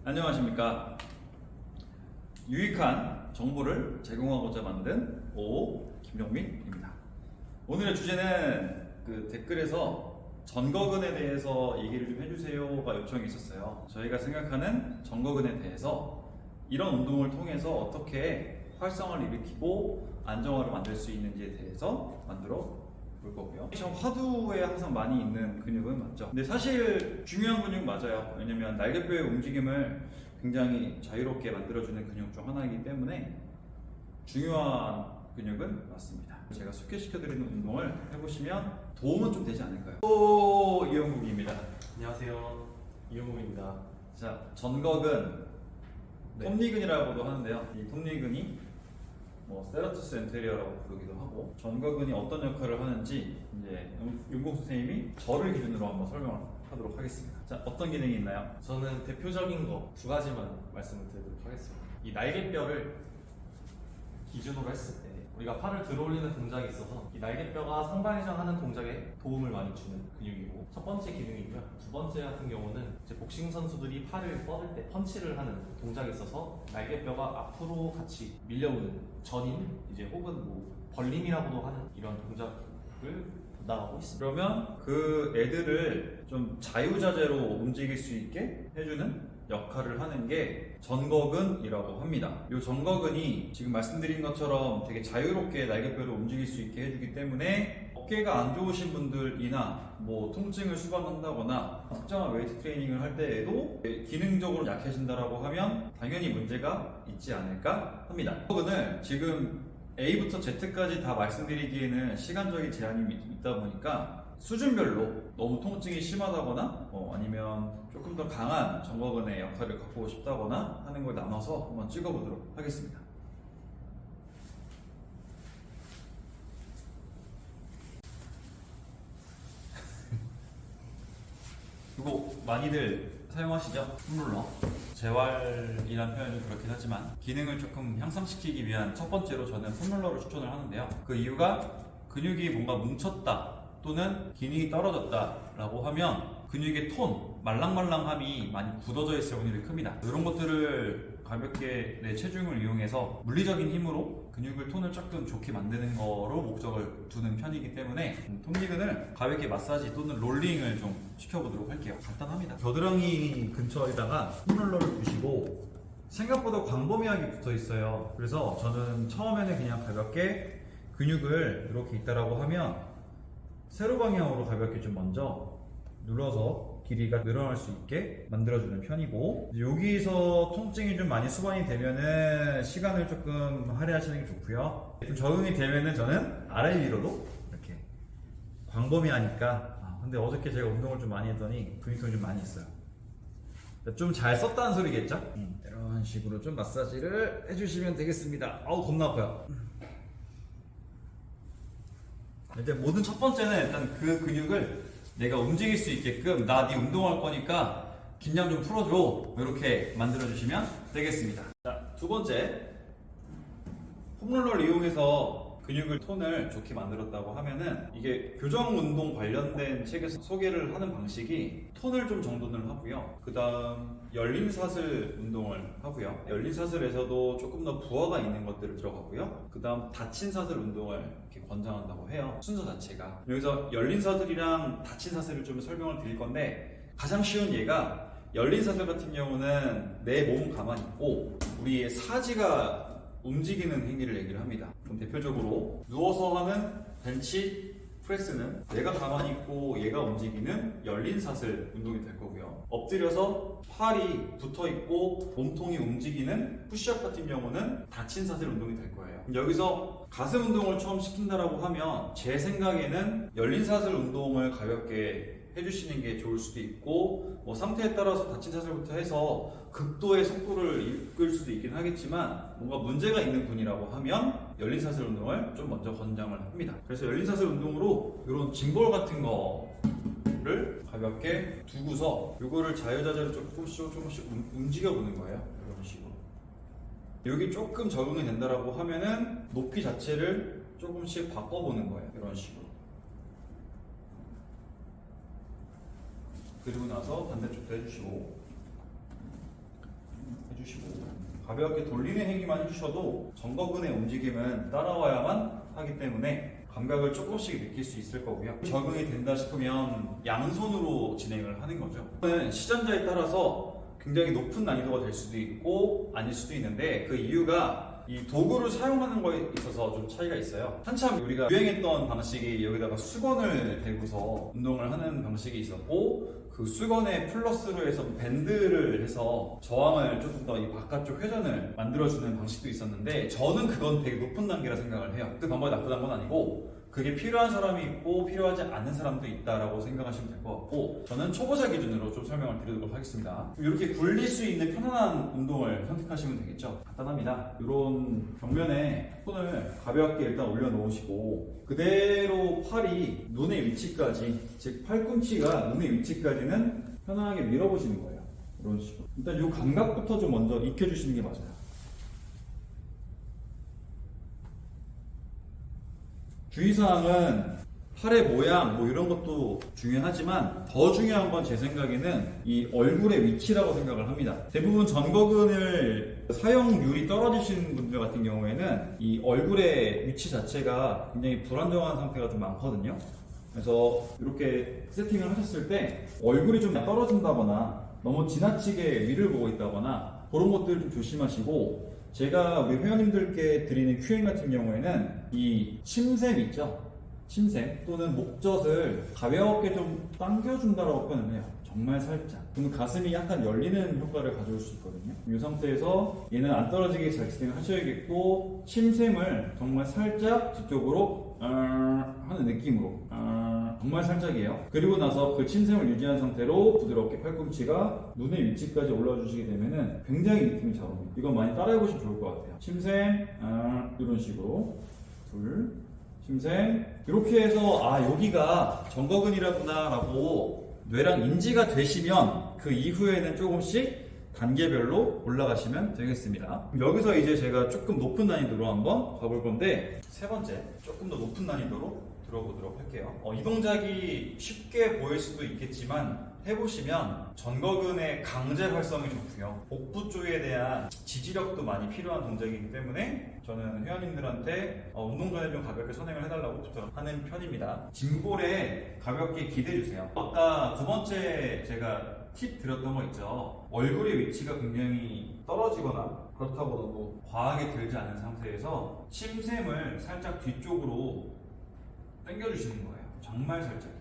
안녕하십니까. 유익한 정보를 제공하고자 만든 김용민입니다. 오늘의 주제는 댓글에서 전거근에 대해서 얘기를 좀 해주세요가 요청이 있었어요. 저희가 생각하는 전거근에 대해서 이런 운동을 통해서 어떻게 활성화를 일으키고 안정화를 만들 수 있는지에 대해서 만들어 볼 거고요. 화두에 항상 많이 있는 근육은 맞죠. 근데 사실 중요한 근육 맞아요. 왜냐면 날개뼈의 움직임을 굉장히 자유롭게 만들어주는 근육 중 하나이기 때문에 중요한 근육은 맞습니다. 제가 소개시켜드리는 운동을 해보시면 도움은 좀 되지 않을까요? 이영국입니다. 안녕하세요, 이용욱입니다. 자, 전거근, 톱니근이라고도 하는데요. 이 톱니근이 세라투스 엔테리어라고 부르기도 하고, 전거근이 어떤 역할을 하는지 이제 윤공 선생님이 저를 기준으로 한번 설명을 하도록 하겠습니다. 자, 어떤 기능이 있나요? 저는 대표적인 거 두 가지만 말씀을 드리도록 하겠습니다. 이 날개뼈를 기준으로 했을 때 우리가 팔을 들어올리는 동작이 있어서 이 날개뼈가 상반회전하는 동작에 도움을 많이 주는 근육이고, 첫 번째 기능이고요. 두 번째 같은 경우는 이제 복싱 선수들이 팔을 뻗을 때 펀치를 하는 동작이 있어서 날개뼈가 앞으로 같이 밀려오는 전인 이제 혹은 벌림이라고도 하는 이런 동작을 담당하고 있습니다. 그러면 그 애들을 좀 자유자재로 움직일 수 있게 해주는 역할을 하는 게 전거근이라고 합니다. 이 전거근이 지금 말씀드린 것처럼 되게 자유롭게 날개뼈를 움직일 수 있게 해주기 때문에 어깨가 안 좋으신 분들이나 통증을 수반한다거나 특정한 웨이트 트레이닝을 할 때에도 기능적으로 약해진다라고 하면 당연히 문제가 있지 않을까 합니다. 전거근을 지금 A부터 Z까지 다 말씀드리기에는 시간적인 제한이 있다 보니까 수준별로 너무 통증이 심하다거나 아니면 조금 더 강한 전거근의 역할을 갖고 싶다거나 하는 걸 나눠서 한번 찍어보도록 하겠습니다. 이거 많이들 사용하시죠? 폼롤러. 재활이란 표현이 그렇긴 하지만 기능을 조금 향상시키기 위한 첫 번째로 저는 폼롤러를 추천을 하는데요. 그 이유가 근육이 뭔가 뭉쳤다 또는 기능이 떨어졌다 라고 하면 근육의 톤, 말랑말랑함이 많이 굳어져 있을 확률이 큽니다. 이런 것들을 가볍게 내 체중을 이용해서 물리적인 힘으로 근육을 톤을 조금 좋게 만드는 거로 목적을 두는 편이기 때문에 톱니근을 가볍게 마사지 또는 롤링을 좀 시켜보도록 할게요. 간단합니다. 겨드랑이 근처에다가 폼롤러를 두시고 생각보다 광범위하게 붙어 있어요. 그래서 저는 처음에는 그냥 가볍게 근육을 이렇게 있다라고 하면 세로 방향으로 가볍게 좀 먼저 눌러서 길이가 늘어날 수 있게 만들어주는 편이고, 여기서 통증이 좀 많이 수반이 되면은 시간을 조금 할애하시는 게 좋고요. 좀 적응이 되면은 저는 아래 위로도 이렇게 광범위하니까. 근데 어저께 제가 운동을 좀 많이 했더니 근육통이 좀 많이 있어요. 좀 잘 썼다는 소리겠죠? 이런 식으로 좀 마사지를 해주시면 되겠습니다. 아우 겁나 아파요. 일단 모든 첫 번째는 일단 그 근육을 내가 움직일 수 있게끔 나 네 운동할 거니까 긴장 좀 풀어줘, 이렇게 만들어 주시면 되겠습니다. 자, 두 번째, 폼롤러를 이용해서 근육을 톤을 좋게 만들었다고 하면은 이게 교정 운동 관련된 책에서 소개를 하는 방식이 톤을 좀 정돈을 하고요. 그 다음 열린 사슬 운동을 하고요. 열린 사슬에서도 조금 더 부하가 있는 것들을 들어가고요. 그 다음 닫힌 사슬 운동을 이렇게 권장한다고 해요. 순서 자체가. 여기서 열린 사슬이랑 닫힌 사슬을 좀 설명을 드릴 건데, 가장 쉬운 예가 열린 사슬 같은 경우는 내 몸은 가만히 있고 우리의 사지가 움직이는 행위를 얘기를 합니다. 그럼 대표적으로 누워서 하는 벤치 프레스는 내가 가만히 있고 얘가 움직이는 열린 사슬 운동이 될 거고요. 엎드려서 팔이 붙어 있고 몸통이 움직이는 푸시업 같은 경우는 닫힌 사슬 운동이 될 거예요. 여기서 가슴 운동을 처음 시킨다라고 하면 제 생각에는 열린 사슬 운동을 가볍게 해주시는 게 좋을 수도 있고, 상태에 따라서 닫힌 사슬부터 해서 극도의 속도를 이끌 수도 있긴 하겠지만, 뭔가 문제가 있는 분이라고 하면 열린 사슬 운동을 좀 먼저 권장을 합니다. 그래서 열린 사슬 운동으로 이런 징볼 같은 거를 가볍게 두고서 이거를 자유자재로 조금씩 움직여 보는 거예요. 이런 식으로. 여기 조금 적응이 된다라고 하면은 높이 자체를 조금씩 바꿔보는 거예요. 이런 식으로. 그리고 나서 반대쪽도 해주시고, 해주시고 가볍게 돌리는 행위만 해주셔도 전거근의 움직임은 따라와야만 하기 때문에 감각을 조금씩 느낄 수 있을 거고요. 적응이 된다 싶으면 양손으로 진행을 하는 거죠. 이거는 시전자에 따라서 굉장히 높은 난이도가 될 수도 있고 아닐 수도 있는데 그 이유가 이 도구를 사용하는 거에 있어서 좀 차이가 있어요. 한참 우리가 유행했던 방식이 여기다가 수건을 대고서 운동을 하는 방식이 있었고 그 수건에 플러스로 해서 밴드를 해서 저항을 조금 더 이 바깥쪽 회전을 만들어주는 방식도 있었는데 저는 그건 되게 높은 단계라 생각을 해요. 그 방법이 나쁘다는 건 아니고 그게 필요한 사람이 있고 필요하지 않은 사람도 있다라고 생각하시면 될 것 같고 저는 초보자 기준으로 좀 설명을 드리도록 하겠습니다. 이렇게 굴릴 수 있는 편안한 운동을 선택하시면 되겠죠. 간단합니다. 이런 벽면에 손을 가볍게 일단 올려놓으시고 그대로 팔이 눈의 위치까지 즉 팔꿈치가 눈의 위치까지는 편안하게 밀어보시는 거예요. 이런 식으로 일단 이 감각부터 좀 먼저 익혀주시는 게 맞아요. 주의사항은 팔의 모양 뭐 이런 것도 중요하지만 더 중요한 건 제 생각에는 이 얼굴의 위치라고 생각을 합니다. 대부분 전거근을 사용률이 떨어지시는 분들 같은 경우에는 이 얼굴의 위치 자체가 굉장히 불안정한 상태가 좀 많거든요. 그래서 이렇게 세팅을 하셨을 때 얼굴이 좀 떨어진다거나 너무 지나치게 위를 보고 있다거나 그런 것들 좀 조심하시고 제가 우리 회원님들께 드리는 Q&A 같은 경우에는 이 침샘 있죠? 침샘 또는 목젖을 가볍게 좀 당겨준다라고 표현을 해요. 정말 살짝. 그러면 가슴이 약간 열리는 효과를 가져올 수 있거든요. 이 상태에서 얘는 안 떨어지게 잘 진행을 하셔야겠고 침샘을 정말 살짝 뒤쪽으로 하는 느낌으로 정말 살짝이에요. 그리고 나서 그 침샘을 유지한 상태로 부드럽게 팔꿈치가 눈의 위치까지 올라와 주시게 되면은 굉장히 느낌이 잘 옵니다. 이건 많이 따라해 보시면 좋을 것 같아요. 침샘 이런 식으로 둘 침샘 이렇게 해서 여기가 전거근이라구나 라고 뇌랑 인지가 되시면 그 이후에는 조금씩 단계별로 올라가시면 되겠습니다. 여기서 이제 제가 조금 높은 난이도로 한번 가볼 건데 세 번째 조금 더 높은 난이도로 들어보도록 할게요. 이 동작이 쉽게 보일 수도 있겠지만 해보시면 전거근의 강제 활성이 좋고요. 복부 쪽에 대한 지지력도 많이 필요한 동작이기 때문에 저는 회원님들한테 운동 전에 좀 가볍게 선행을 해달라고 부탁하는 편입니다. 짐볼에 가볍게 기대주세요. 아까 두 번째 제가 팁 드렸던 거 있죠. 얼굴의 위치가 굉장히 떨어지거나 그렇다고 너무 과하게 들지 않은 상태에서 침샘을 살짝 뒤쪽으로 당겨주시는 거예요. 정말 살짝이요.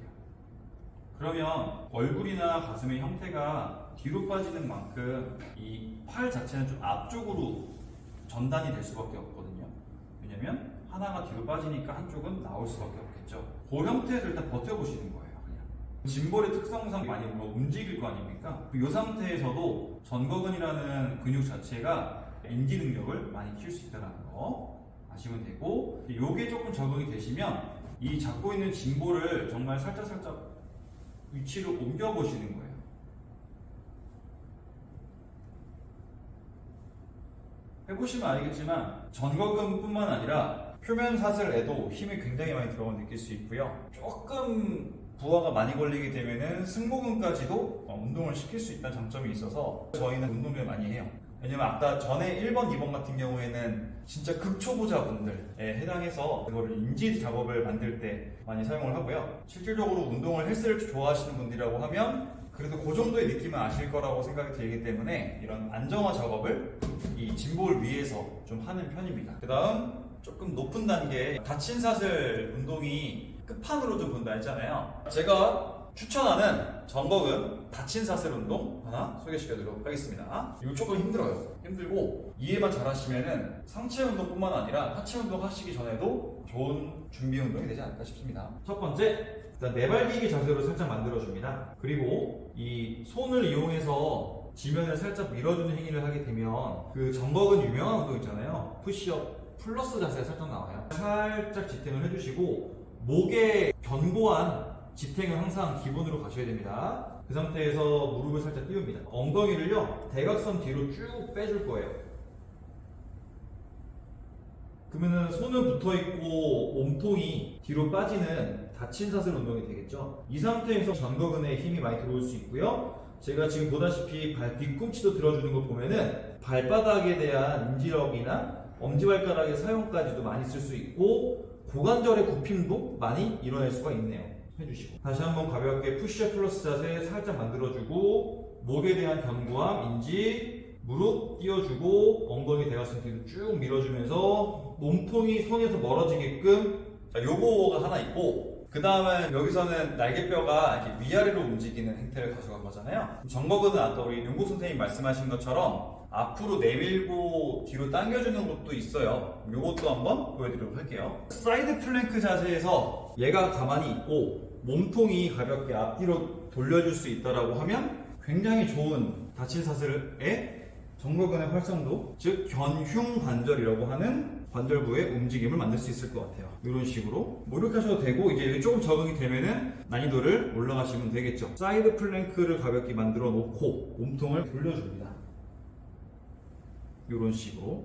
그러면 얼굴이나 가슴의 형태가 뒤로 빠지는 만큼 이 팔 자체는 좀 앞쪽으로 전단이 될 수밖에 없거든요. 왜냐면 하나가 뒤로 빠지니까 한쪽은 나올 수밖에 없겠죠. 그 형태에서 일단 버텨보시는 거예요. 그냥 짐볼의 특성상 많이 움직일 거 아닙니까? 이 상태에서도 전거근이라는 근육 자체가 인지 능력을 많이 키울 수 있다는 거 아시면 되고 이게 조금 적응이 되시면 이 잡고 있는 짐볼을 정말 살짝 위치를 옮겨 보시는 거예요. 해보시면 알겠지만 전거근뿐만 아니라 표면 사슬에도 힘이 굉장히 많이 들어가 느낄 수 있고요. 조금 부하가 많이 걸리게 되면은 승모근까지도 운동을 시킬 수 있다는 장점이 있어서 저희는 운동을 많이 해요. 왜냐면 아까 전에 1번, 2번 같은 경우에는 진짜 극초보자분들에 해당해서 그거를 인지 작업을 만들 때 많이 사용을 하고요. 실질적으로 운동을 헬스를 좋아하시는 분들이라고 하면 그래도 그 정도의 느낌은 아실 거라고 생각이 들기 때문에 이런 안정화 작업을 이 짐볼 위에서 좀 하는 편입니다. 그 다음 조금 높은 단계 다친 사슬 운동이 끝판으로 좀 본다 했잖아요. 제가 추천하는 전거근 다친 사슬 운동 하나 소개시켜드리도록 하겠습니다. 이거 조금 힘들고 이해만 잘 하시면은 상체 운동뿐만 아니라 하체 운동 하시기 전에도 좋은 준비 운동이 되지 않을까 싶습니다. 첫 번째, 일단 내발기기 자세로 살짝 만들어줍니다. 그리고 이 손을 이용해서 지면을 살짝 밀어주는 행위를 하게 되면 그 전거근 유명한 운동 있잖아요. 푸시업 플러스 자세가 살짝 나와요. 살짝 지탱을 해주시고 목에 견고한 지탱은 항상 기본으로 가셔야 됩니다. 그 상태에서 무릎을 살짝 띄웁니다. 엉덩이를요 대각선 뒤로 쭉 빼줄 거예요. 그러면은 손은 붙어있고 몸통이 뒤로 빠지는 다친 사슬 운동이 되겠죠. 이 상태에서 전거근에 힘이 많이 들어올 수 있고요. 제가 지금 보다시피 발 뒤꿈치도 들어주는 거 보면은 발바닥에 대한 인지력이나 엄지발가락의 사용까지도 많이 쓸 수 있고 고관절의 굽힘도 많이 이뤄낼 수가 있네요. 해주시고 다시 한번 가볍게 푸시업 플러스 자세 살짝 만들어주고 목에 대한 견고함, 인지, 무릎 띄워주고 엉덩이 대각선 뒤로 쭉 밀어주면서 몸통이 손에서 멀어지게끔 자, 요거가 하나 있고 그 다음은 여기서는 날개뼈가 이렇게 위아래로 움직이는 행태를 가져간 거잖아요. 정거근은 아까 우리 윤국 선생님 말씀하신 것처럼 앞으로 내밀고 뒤로 당겨주는 것도 있어요. 요것도 한번 보여드리도록 할게요. 사이드 플랭크 자세에서 얘가 가만히 있고 몸통이 가볍게 앞뒤로 돌려줄 수 있다라고 하면 굉장히 좋은 다친 사슬의 정거근의 활성도, 즉 견흉 관절이라고 하는 관절부의 움직임을 만들 수 있을 것 같아요. 이런 식으로 뭐 이렇게 하셔도 되고 이제 조금 적응이 되면은 난이도를 올라가시면 되겠죠. 사이드 플랭크를 가볍게 만들어 놓고 몸통을 돌려줍니다. 이런 식으로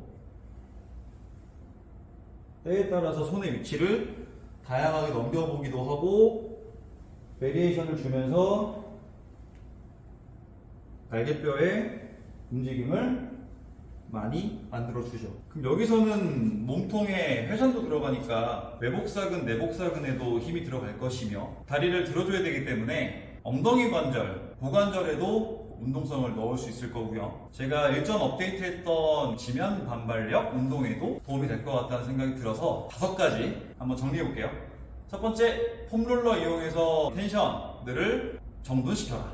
때에 따라서 손의 위치를 다양하게 넘겨보기도 하고 베리에이션을 주면서 날개뼈의 움직임을 많이 만들어주죠. 그럼 여기서는 몸통에 회전도 들어가니까 외복사근, 내복사근에도 힘이 들어갈 것이며 다리를 들어줘야 되기 때문에 엉덩이 관절, 고관절에도 운동성을 넣을 수 있을 거고요. 제가 일전 업데이트했던 지면 반발력 운동에도 도움이 될 것 같다는 생각이 들어서 5가지 한번 정리해 볼게요. 첫 번째, 폼롤러 이용해서 텐션들을 정돈시켜라.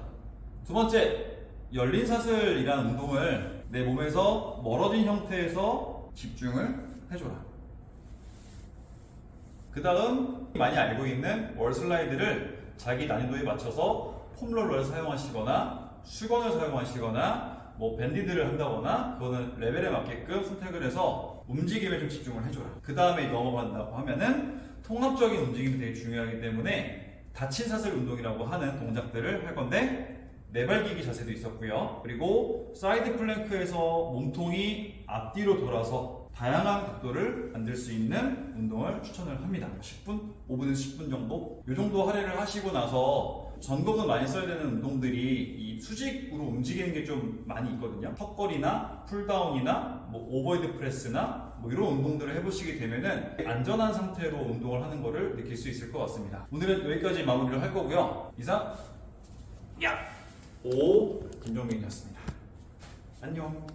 두 번째, 열린 사슬이라는 운동을 내 몸에서 멀어진 형태에서 집중을 해줘라. 그 다음 많이 알고 있는 월슬라이드를 자기 난이도에 맞춰서 폼롤러를 사용하시거나 수건을 사용하시거나 뭐 밴디드를 한다거나 그거는 레벨에 맞게끔 선택을 해서 움직임에 좀 집중을 해줘라. 그 다음에 넘어간다고 하면은 통합적인 움직임이 되게 중요하기 때문에 다친 사슬 운동이라고 하는 동작들을 할 건데 내발기기 자세도 있었고요. 그리고 사이드 플랭크에서 몸통이 앞뒤로 돌아서 다양한 각도를 만들 수 있는 운동을 추천을 합니다. 10분, 5분에서 10분 정도? 이 정도 할애를 하시고 나서 전거근 많이 써야 되는 운동들이 이 수직으로 움직이는 게 좀 많이 있거든요. 턱걸이나 풀다운이나 뭐 오버헤드 프레스나 뭐 이런 운동들을 해보시게 되면은 안전한 상태로 운동을 하는 거를 느낄 수 있을 것 같습니다. 오늘은 여기까지 마무리를 할 거고요. 이상 야! 오 김정민이었습니다. 안녕.